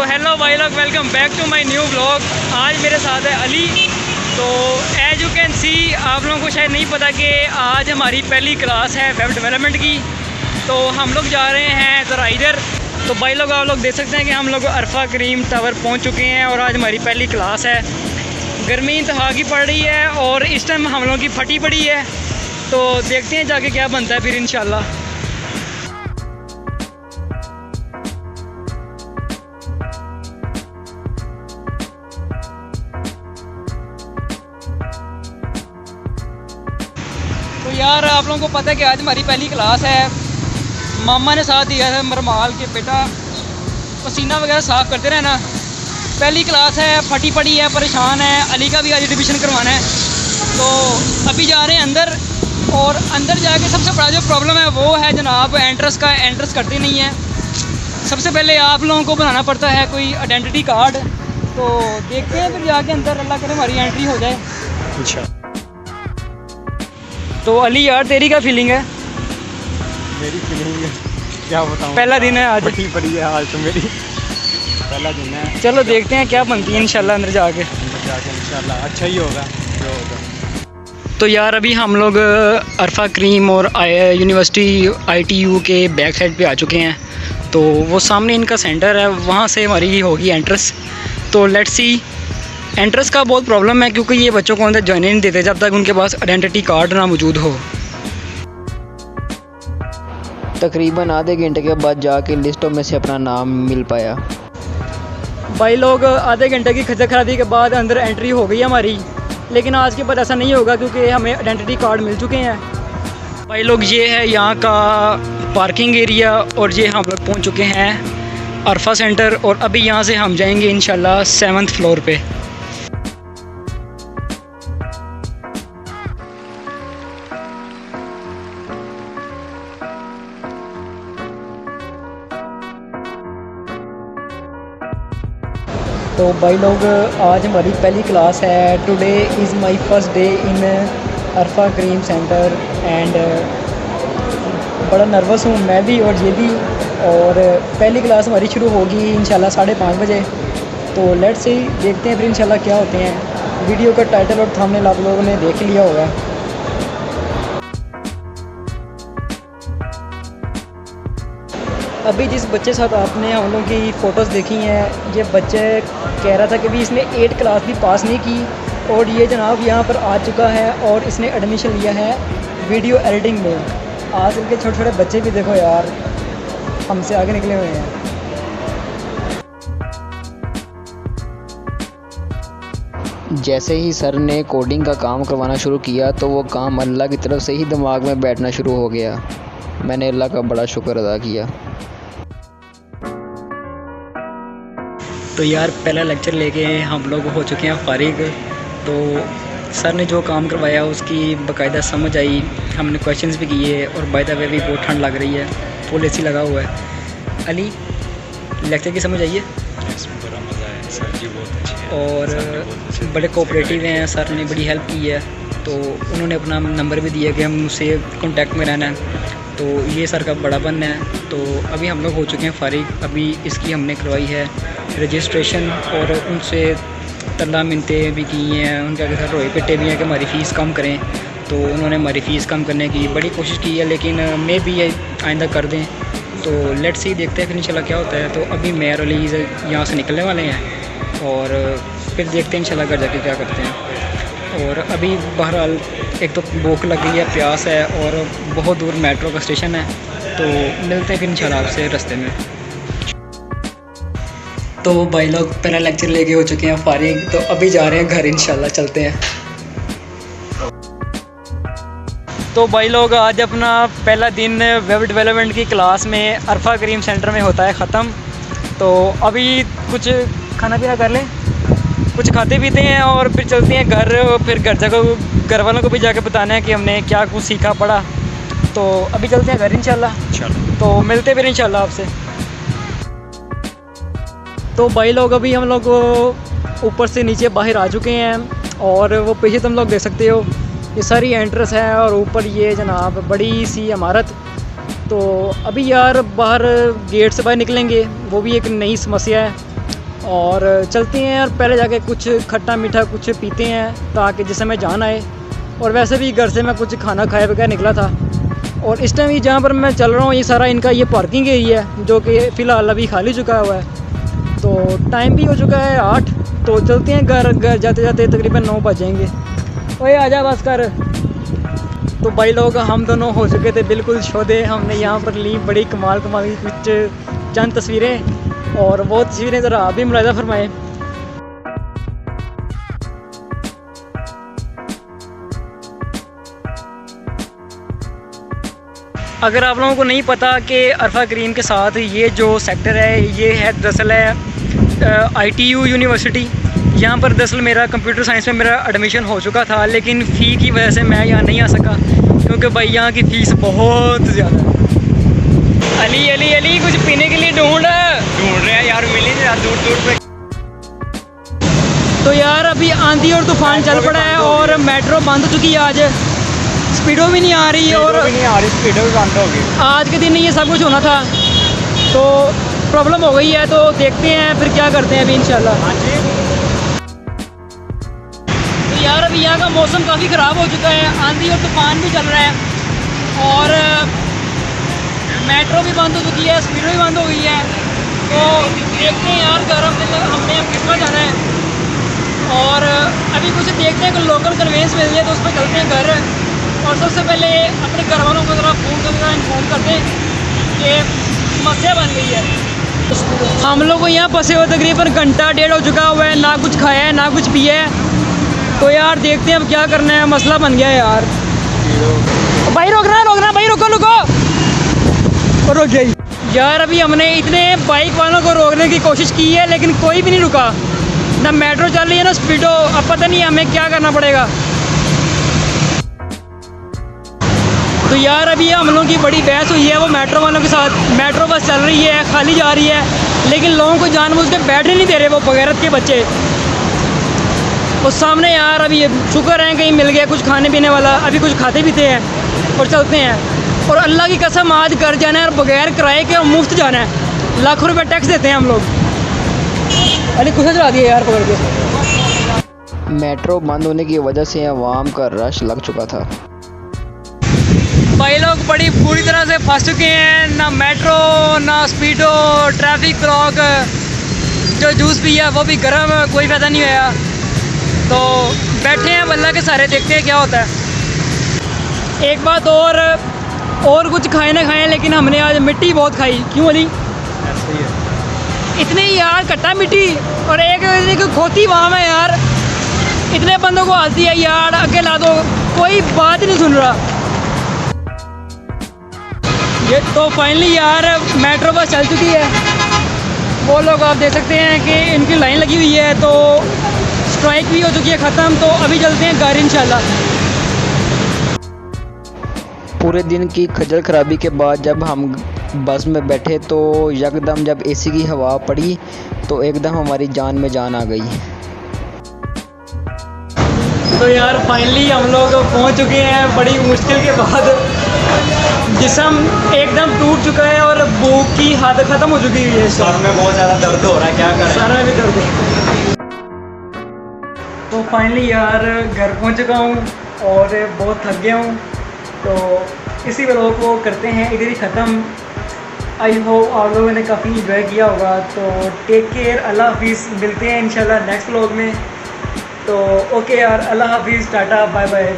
Hello भाई लोग, welcome back to my new blog. आज मेरे साथ है अली। तो एज यू कैन सी, आप लोगों को शायद नहीं पता कि आज हमारी पहली क्लास है वेब डेवलपमेंट की। तो हम लोग जा रहे हैं ज़रा इधर। तो भाई लोग आप लोग देख सकते हैं कि हम लोग अरफा करीम टावर पहुंच चुके हैं और आज हमारी पहली क्लास है। गर्मी इंतहा की पड़ रही है और इस टाइम हम लोगों की फटी पड़ी है। तो देखते हैं जाके क्या बनता है फिर इंशाल्लाह। तो यार आप लोगों को पता है कि आज हमारी पहली क्लास है। मामा ने साथ दिया है मरमाल के, बेटा पसीना वगैरह साफ़ करते रहना। पहली क्लास है, फटी पड़ी है, परेशान है। अली का भी आज एडमिशन करवाना है। तो अभी जा रहे हैं अंदर, और अंदर जाके सबसे बड़ा जो प्रॉब्लम है वो है जनाब एंट्रेंस का। एंट्रेंस करते नहीं है। सबसे पहले आप लोगों को बनाना पड़ता है कोई आइडेंटिटी कार्ड। तो देखते हैं फिर जाके अंदर, अल्लाह करे हमारी एंट्री हो जाए। अच्छा तो अली यार तेरी क्या फीलिंग है? मेरी फीलिंग क्या बताऊँ, पहला दिन है आज। फटी पड़ी है आज तो मेरी, पहला दिन है। चलो देखते हैं क्या बनती है इंशाल्लाह अंदर जाके इंशाल्लाह अच्छा ही होगा जो होगा। तो यार अभी हम लोग अरफा करीम और यूनिवर्सिटी ITU के बैक साइड पे आ चुके हैं। तो वो सामने इनका सेंटर है, वहाँ से हमारी होगी एंट्रेंस। तो लेट्स सी। एंट्रेंस का बहुत प्रॉब्लम है क्योंकि ये बच्चों को अंदर ज्वाइन नहीं देते जब तक उनके पास आइडेंटिटी कार्ड ना मौजूद हो। तकरीबन आधे घंटे के बाद जाके लिस्टों में से अपना नाम मिल पाया। भाई लोग आधे घंटे की खजर खराबी के बाद अंदर एंट्री हो गई हमारी, लेकिन आज के बाद ऐसा नहीं होगा क्योंकि हमें आइडेंटिटी कार्ड मिल चुके हैं। भाई लोग ये है यहाँ का पार्किंग एरिया, और ये हम लोग पहुँच चुके हैं अरफा सेंटर। और अभी यहाँ से हम जाएंगे इंशाल्लाह 7th फ्लोर पे। तो भाई लोग आज हमारी पहली क्लास है। Today is my first day in Arfa Karim centre and बड़ा नर्वस हूँ मैं भी और ये भी। और पहली क्लास हमारी शुरू होगी इंशाल्लाह 5:30 बजे। तो लेट्स से देखते हैं फिर इंशाल्लाह क्या होते हैं। वीडियो का टाइटल और थंबनेल आप लोगों ने देख लिया होगा। अभी जिस बच्चे साथ आपने हम लोगों की फ़ोटोज़ देखी हैं, ये बच्चे कह रहा था कि भी इसने 8 क्लास भी पास नहीं की, और ये जनाब यहाँ पर आ चुका है और इसने एडमिशन लिया है वीडियो एडिटिंग में। आजकल के छोटे छोटे बच्चे भी देखो यार, हमसे आगे निकले हुए हैं। जैसे ही सर ने कोडिंग का काम करवाना शुरू किया तो वो काम अल्लाह की तरफ से ही दिमाग में बैठना शुरू हो गया। मैंने अल्लाह का बड़ा शुक्र अदा किया। तो यार पहला लेक्चर लेके हम लोग हो चुके हैं फारिग। तो सर ने जो काम करवाया उसकी बाकायदा समझ आई, हमने क्वेश्चंस भी किए, और बाय द वे भी बहुत ठंड लग रही है, फुल AC लगा हुआ है। अली लेक्चर की समझ आई है? इसमें बड़ा मज़ा है, सर जी बहुत अच्छे हैं और बड़े कोऑपरेटिव हैं, सर ने बड़ी हेल्प की है। तो उन्होंने अपना नंबर भी दिया कि हम उससे कॉन्टैक्ट में रहना है। तो ये सर का बड़ा बन है। तो अभी हम लोग हो चुके हैं फारिग। अभी इसकी हमने करवाई है रजिस्ट्रेशन, और उनसे तल्ला मिनते भी की हैं, उनके आगे सर रोए पिटे भी हैं कि हमारी फ़ीस कम करें। तो उन्होंने हमारी फ़ीस कम करने की बड़ी कोशिश की है, लेकिन मैं भी ये आइंदा कर दें। तो लेट्स सी, देखते हैं फिर इंशाल्लाह क्या होता है। तो अभी मैं और अली यहाँ से निकलने वाले हैं, और फिर देखते हैं इंशाल्लाह घर जाके क्या करते हैं। और अभी बहरहाल एक तो भूख लग गई है, प्यास है, और बहुत दूर मेट्रो का स्टेशन है। तो मिलते हैं फिर इंशाल्लाह आपसे रास्ते में। तो भाई लोग पहला लेक्चर लेके हो चुके हैं फारिग। तो अभी जा रहे हैं घर, इंशाल्लाह चलते हैं। तो भाई लोग आज अपना पहला दिन वेब डेवलपमेंट की क्लास में अरफा करीम सेंटर में होता है ख़त्म। तो अभी कुछ खाना पीना कर लें, कुछ खाते पीते हैं, और फिर चलते हैं घर। फिर घर वालों को भी जाके बताना है कि हमने क्या कुछ सीखा पढ़ा। तो अभी चलते हैं घर इंशाल्लाह। तो मिलते फिर इंशाल्लाह आपसे। तो भाई लोग अभी हम लोग ऊपर से नीचे बाहर आ चुके हैं, और वो पीछे तुम लोग देख सकते हो ये सारी एंट्रेंस है, और ऊपर ये जनाब बड़ी सी इमारत। तो अभी यार बाहर गेट से बाहर निकलेंगे, वो भी एक नई समस्या है। और चलते हैं और पहले जाके कुछ खट्टा मीठा कुछ पीते हैं ताकि जिस समय जान आए। और वैसे भी घर से मैं कुछ खाना खाए बगैर निकला था। और इस टाइम जहाँ पर मैं चल रहा हूँ ये सारा इनका ये पार्किंग एरिया है जो कि फ़िलहाल अभी खाली चुका हुआ है। तो टाइम भी हो चुका है 8, तो चलते हैं घर जाते जाते तकरीबन 9 बज जाएंगे। ओए आजा बस कर। तो भाई लोग हम दोनों हो चुके थे बिल्कुल शोधे। हमने यहाँ पर ली बड़ी कमाल की कुछ चंद तस्वीरें, और वो तस्वीरें ज़रा आप भी मुलाहिज़ा फरमाएँ। अगर आप लोगों को नहीं पता कि अरफा ग्रीन के साथ ये जो सेक्टर है ये है दरअसल है ITU यूनिवर्सिटी। यहाँ पर दरअसल मेरा कंप्यूटर साइंस में मेरा एडमिशन हो चुका था, लेकिन फ़ी की वजह से मैं यहाँ नहीं आ सका क्योंकि भाई यहाँ की फ़ीस बहुत ज़्यादा है। अली अली अली कुछ पीने के लिए ढूंढ रहे हैं यार, मिल ही नहीं रहा दूर दूर पे। तो यार अभी आंधी और तूफान चल पड़ा है और मेट्रो बंद हो चुकी है आज। स्पीडो भी नहीं आ रही और स्पीडो भी बंद हो गई। आज के दिन ये सब कुछ होना था, तो प्रॉब्लम हो गई है। तो देखते हैं फिर क्या करते हैं अभी इंशाल्लाह। हाँ जी। तो यार अभी यहाँ का मौसम काफ़ी ख़राब हो चुका है, आंधी और तूफान भी चल रहा है और मेट्रो भी बंद हो चुकी है, स्पीडो भी बंद हो गई है। तो देखते हैं यार घर हमने कितना जाना है और अभी कुछ देखते हैं कि लोकल कन्वेंस मिल जाए तो उस पर चलते हैं घर। और सबसे पहले अपने घर वालों को ज़रा फ़ोन करके इन्फॉर्म करते हैं कि समस्या बन गई है। हम लोग को यहाँ फंसे हुए तकरीबन घंटा डेढ़ हो चुका हुआ है, ना कुछ खाया है ना कुछ पिया है। तो यार देखते हैं अब क्या करना है, मसला बन गया है यार। भाई रोकना भाई रुको और रुक गई यार। अभी हमने इतने बाइक वालों को रोकने की कोशिश की है लेकिन कोई भी नहीं रुका, ना मेट्रो चल रही है ना स्पीडो। अब पता नहीं हमें क्या करना पड़ेगा। तो यार अभी हम लोगों की बड़ी बहस हुई है वो मेट्रो वालों के साथ। मेट्रो बस चल रही है, खाली जा रही है, लेकिन लोगों को जानबूझ के बैठने नहीं दे रहे वो बगैरत के बच्चे। उस सामने यार अभी शुक्र है कहीं मिल गया कुछ खाने पीने वाला, अभी कुछ खाते पीते हैं और चलते हैं। और अल्लाह की कसम आज घर जाना है और बगैर किराए के और मुफ्त जाना है। लाखों रुपए टैक्स देते हैं हम लोग। अरे कुछ चला दिया यार पकड़ के। मेट्रो बंद होने की वजह से आवाम का रश लग चुका था। भाई लोग बड़ी बुरी तरह से फंस चुके हैं, ना मेट्रो ना स्पीडो, ट्रैफिक ब्लॉक। जो जूस पिया वो भी गर्म, कोई फ़ायदा नहीं हुआ। तो बैठे हैं अल्लाह के सारे, देखते हैं क्या होता है। एक बात और कुछ खाए ना खाएं, लेकिन हमने आज मिट्टी बहुत खाई। क्यों अली? ऐसे ही है। इतने यार कट्टा मिट्टी और एक खोती वहाँ में यार। इतने बंदों को आती है यार, आगे ला दो, कोई बात ही नहीं सुन रहा। ये तो फाइनली यार मेट्रो बस चल चुकी है। वो लोग आप देख सकते हैं कि इनकी लाइन लगी हुई है, तो स्ट्राइक भी हो चुकी है ख़त्म। तो अभी चलते हैं घर इंशाल्लाह। पूरे दिन की खज्जल खराबी के बाद जब हम बस में बैठे तो यकदम जब एसी की हवा पड़ी तो एकदम हमारी जान में जान आ गई। तो यार फाइनली हम लोग पहुंच चुके हैं बड़ी मुश्किल के बाद। जिस्म एकदम टूट चुका है और भूख की हद ख़त्म हो चुकी है। सर में बहुत ज़्यादा दर्द हो रहा है, क्या करें? सर में भी दर्द है। तो फाइनली यार घर पहुंच चुका हूँ और बहुत थक गया हूँ। तो इसी व्लॉग को करते हैं इधर ही ख़त्म। आई होप आप लोगों ने काफ़ी इंजॉय किया होगा। तो टेक केयर, अल्लाह हाफिज़। मिलते हैं इंशाल्लाह नेक्स्ट व्लॉग में। तो ओके यार, अल्लाह हाफिज़, टाटा, बाय बाय।